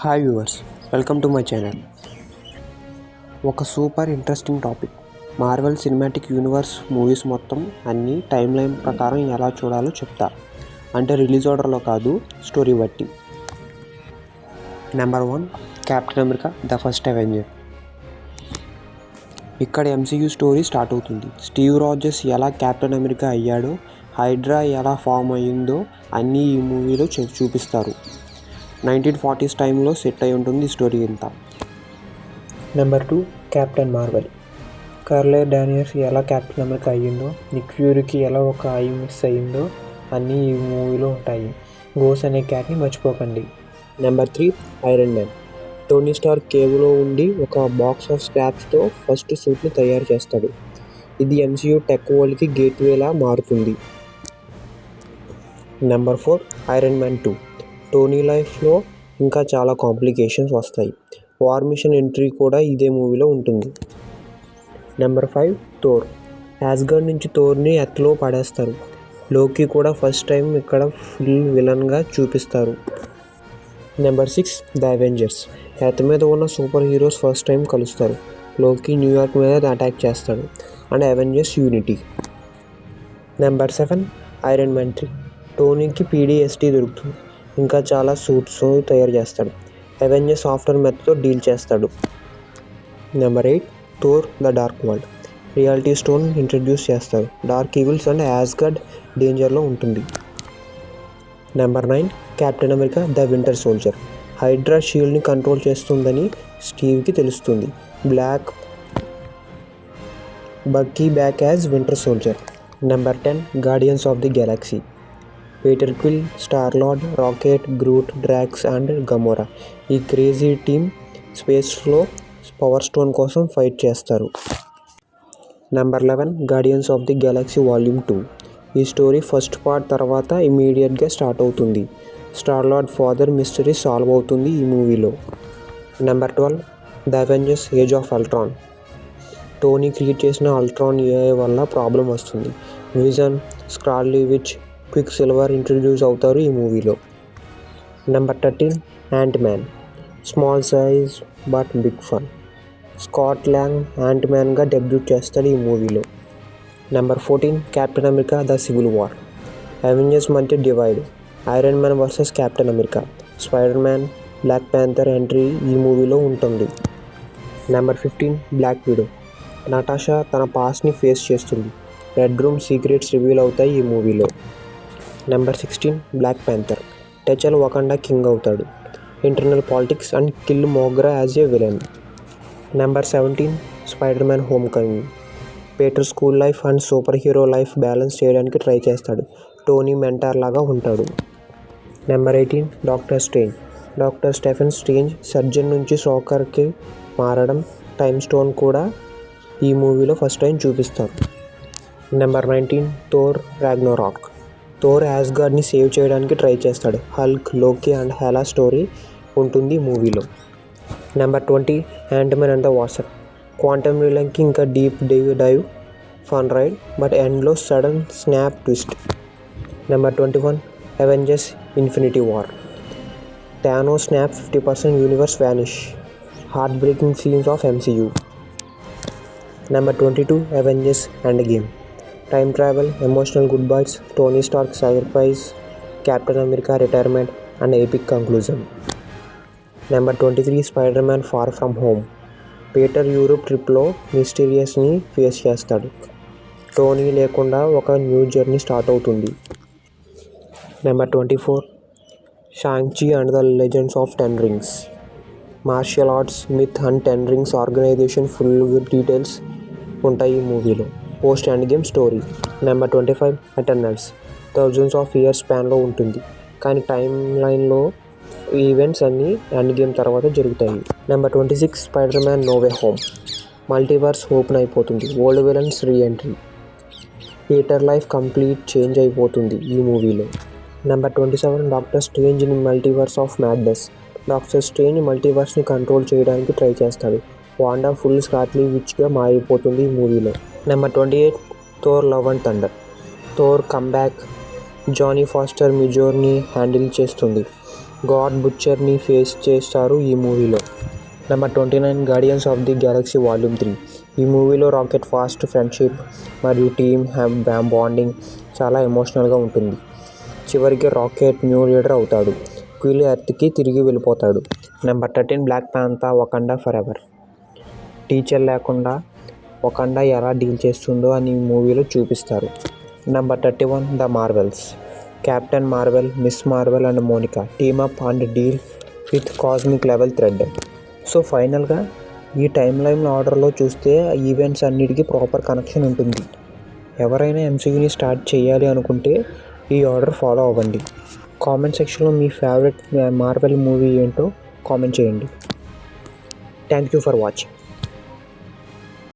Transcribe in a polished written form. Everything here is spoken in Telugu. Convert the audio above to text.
Hi viewers, welcome to my channel. ఒక super interesting topic. Marvel Cinematic Universe movies మొత్తం అన్నీ టైమ్ లైన్ ప్రకారం ఎలా చూడాలో చెప్తా. అంటే రిలీజ్ ఆర్డర్లో కాదు, స్టోరీ బట్టి. Number 1, captain America the first Avenger. ఇక్కడ MCU స్టోరీ స్టార్ట్ అవుతుంది. స్టీవ్ రాజర్స్ ఎలా కెప్టెన్ అమెరికా అయ్యాడో, హైడ్రా ఎలా ఫామ్ అయ్యిందో అన్నీ ఈ మూవీలో చూపిస్తారు. 1940s టైంలో సెట్ అయి ఉంటుంది ఈ స్టోరీ అంతా. Number 2, captain Marvel. Scarlet Daniels ఎలా కెప్టెన్ అమెరికా అయ్యిందో, నిక్ ఫ్యూరీకి ఎలా ఒక ఐ మిస్ అయ్యిందో అన్నీ ఈ మూవీలో ఉంటాయి. గోస్ అనే క్యాట్ని మర్చిపోకండి. Number 3, Iron Man. Tony Stark కేవ్లో ఉండి ఒక బాక్స్ ఆఫ్ స్క్రాప్స్తో ఫస్ట్ సూట్ని తయారు చేస్తాడు. ఇది MCU టెక్ వరల్డ్కి గేట్వేలా మారుతుంది. Number 4, iron man 2. టోనీ లైఫ్లో ఇంకా చాలా కాంప్లికేషన్స్ వస్తాయి. వార్ మిషన్ ఎంట్రీ కూడా ఇదే మూవీలో ఉంటుంది. Number 5, Thor. యాస్గార్డ్ నుంచి థోర్ని ఎర్త్లో పడేస్తారు. లోకి కూడా ఫస్ట్ టైం ఇక్కడ ఫుల్ విలన్గా చూపిస్తారు. Number 6, the Avengers. ఎర్త్ మీద ఉన్న సూపర్ హీరోస్ ఫస్ట్ టైం కలుస్తారు. లోకి న్యూయార్క్ మీద అటాక్ చేస్తాడు and Avengers unity. Number 7, Iron Man 3. టోనీకి PTSD దొరుకుతుంది. ఇంకా చాలా సూట్స్ తయారు చేస్తాడు. అవెంజర్స్ ఆఫ్టర్ మెత్తో డీల్ చేస్తాడు. Number 8, Thor the dark world. Reality stone introduce చేస్తారు. డార్క్ ఈవిల్స్ అండ్ యాస్గార్డ్ డేంజర్లో ఉంటుంది. Number 9, Captain America the Winter Soldier. Hydra షీల్డ్ని కంట్రోల్ చేస్తుందని స్టీవ్కి తెలుస్తుంది. Black Bucky back as Winter Soldier. Number 10, Guardians of the Galaxy. Peter Quill, Star Lord, rocket, గ్రూట్, Drax and Gamora. ఈ క్రేజీ టీమ్ స్పేస్లో పవర్ స్టోన్ కోసం ఫైట్ చేస్తారు. Number 11, Guardians of the Galaxy volume 2. ఈ స్టోరీ ఫస్ట్ పార్ట్ తర్వాత ఇమీడియట్గా స్టార్ట్ అవుతుంది. స్టార్-లార్డ్ ఫాదర్ మిస్టరీ సాల్వ్ అవుతుంది ఈ మూవీలో. Number 12, the Avengers Age of Ultron. Tony create చేసిన అల్ట్రాన్ AI వల్ల ప్రాబ్లం వస్తుంది. Vision, Scarlet Witch, Quicksilver introduce అవుతారు ఈ మూవీలో. Number 13, Ant Man. Small size but big fun. Scott Lang Ant మ్యాన్గా డెబ్యూట్ చేస్తాడు ఈ మూవీలో. Number 14, Captain America the Civil War. Avengers మధ్య divide. Iron Man versus Captain America. Spider Man, Black Panther entry ఈ మూవీలో ఉంటుంది. Number 15, black Widow. నటాషా తన పాస్ట్ని ఫేస్ చేస్తుంది. రెడ్ రూమ్ సీక్రెట్స్ రివీల్ అవుతాయి ఈ మూవీలో. Number 16, Black Panther. T'Challa Wakanda king అవుతాడు. Internal politics and Killmonger as a villain. Number 17, Spider Man Homecoming. Peter school life and superhero life balance చేయడానికి ట్రై చేస్తాడు. టోనీ మెంటార్ లాగా ఉంటాడు. Number 18, Doctor Strange. Doctor Stephen Strange surgeon నుంచి సోకర్కి మారడం, టైమ్ స్టోన్ కూడా ఈ మూవీలో ఫస్ట్ టైం చూపిస్తారు. Number 19, Thor Ragnarok. థోర్ యాస్గార్డ్ని సేవ్ చేయడానికి ట్రై చేస్తాడు. Hulk, Loki and Hela story ఉంటుంది మూవీలో. Number 20, Ant Man and the Wasp. Quantum రిలంకి ఇంకా deep dive fun ride but ఎండ్లో sudden snap twist. Number 21, Avengers infinity war. Thanos snap 50% universe vanish. Heart breaking scenes of MCU. Number 22, Avengers end game. Time travel, emotional goodbyes, Tony Stark sacrifice, captain America retirement and epic conclusion. Number 23, Spider Man far from home. Peter Europe ట్రిప్లో మిస్టీరియస్ని ఫేస్ చేస్తాడు. టోనీ లేకుండా ఒక న్యూ జర్నీ స్టార్ట్ అవుతుంది. Number 24, Shang Chi and the legends of 10 rings. Martial arts, myth and 10 rings organization full details ఉంటాయి ఈ మూవీలో. Post end game story. Number 25, Eternals. Thousands of years స్పాన్లో ఉంటుంది, కానీ టైమ్ లైన్లో ఈవెంట్స్ అన్నీ ఎండ్ గేమ్ తర్వాత జరుగుతాయి. Number 26, Spider Man no way home. Multiverse open అయిపోతుంది. Old villains reentry. Peter life complete change అయిపోతుంది ఈ మూవీలో. Number 27, doctor Strange in multiverse of madness. Doctor Strange మల్టీవర్స్ని కంట్రోల్ చేయడానికి ట్రై చేస్తాడు. వాండా ఫుల్ స్కార్లెట్ విచ్గా మారిపోతుంది ఈ మూవీలో. Number 28, Thor love and thunder. Thor comeback. Jane Foster మిజోర్ని హ్యాండిల్ చేస్తుంది. గాడ్ బుచ్చర్ని ఫేస్ చేస్తారు ఈ మూవీలో. Number 29 guardians of the Galaxy volume 3. ఈ మూవీలో రాకెట్ ఫాస్ట్ ఫ్రెండ్షిప్ మరియు టీమ్ బాండింగ్ చాలా ఎమోషనల్గా ఉంటుంది. చివరికి రాకెట్ న్యూ లీడర్ అవుతాడు. క్విల్ ఎర్త్కి తిరిగి వెళ్ళిపోతాడు. Number 13 black panther Wakanda forever. టీచర్ లేకుండా వకండా ఎలా డీల్ చేస్తుందో అని ఈ మూవీలో చూపిస్తారు. Number 31 the Marvels. Captain Marvel, miss Marvel and Monica team up and deal with cosmic level threat. So ఫైనల్గా ఈ టైమ్ లైన్ ఆర్డర్లో చూస్తే ఈవెంట్స్ అన్నిటికీ ప్రాపర్ కనెక్షన్ ఉంటుంది. ఎవరైనా ఎంసీయూని స్టార్ట్ చేయాలి అనుకుంటే ఈ ఆర్డర్ ఫాలో అవ్వండి. కామెంట్ సెక్షన్లో మీ ఫేవరెట్ మార్వెల్ మూవీ ఏంటో కామెంట్ చేయండి. Thank you for watching.